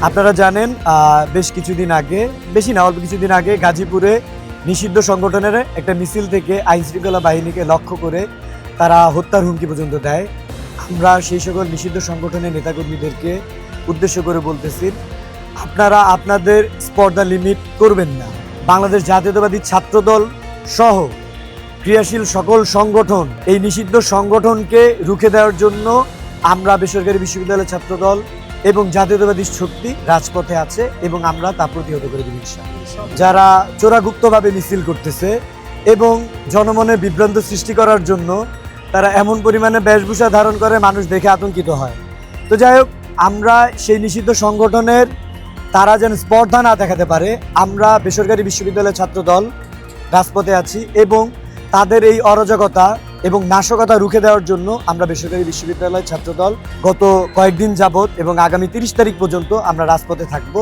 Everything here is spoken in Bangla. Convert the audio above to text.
আপনারা জানেন বেশ কিছুদিন আগে, বেশি না অল্প কিছুদিন আগে গাজীপুরে নিষিদ্ধ সংগঠনের একটা মিছিল থেকে আইনশৃঙ্খলা বাহিনীকে লক্ষ্য করে তারা হত্যার হুমকি পর্যন্ত দেয়। আমরা সেই সকল নিষিদ্ধ সংগঠনের নেতাকর্মীদেরকে উদ্দেশ্য করে বলতেছি, আপনারা আপনাদের স্পর্ধা লিমিট করবেন না। বাংলাদেশ জাতীয়তাবাদী ছাত্রদল সহ ক্রিয়াশীল সকল সংগঠন, এই নিষিদ্ধ সংগঠনকে রুখে দেওয়ার জন্য আমরা বেসরকারি বিশ্ববিদ্যালয় ছাত্রদল এবং জাতীয়তাবাদী শক্তি রাজপথে আছে এবং আমরা তা প্রতিহত করে দিব ইনশাআল্লাহ। যারা চোরাগুপ্তভাবে মিছিল করতেছে এবং জনমনে বিভ্রান্ত সৃষ্টি করার জন্য তারা এমন পরিমাণে বেশভূষা ধারণ করে মানুষ দেখে আতঙ্কিত হয়। তো যাই হোক, আমরা সেই নিষিদ্ধ সংগঠনের তারা যেন স্পর্ধা না দেখাতে পারে, আমরা বেসরকারি বিশ্ববিদ্যালয় ছাত্রদল রাজপথে আছি এবং তাদের এই অরাজকতা এবং নাশকতা রুখে দেওয়ার জন্য আমরা বেসরকারি বিশ্ববিদ্যালয় ছাত্রদল গত কয়েকদিন যাবত এবং আগামী 30 তারিখ পর্যন্ত আমরা রাজপথে থাকব।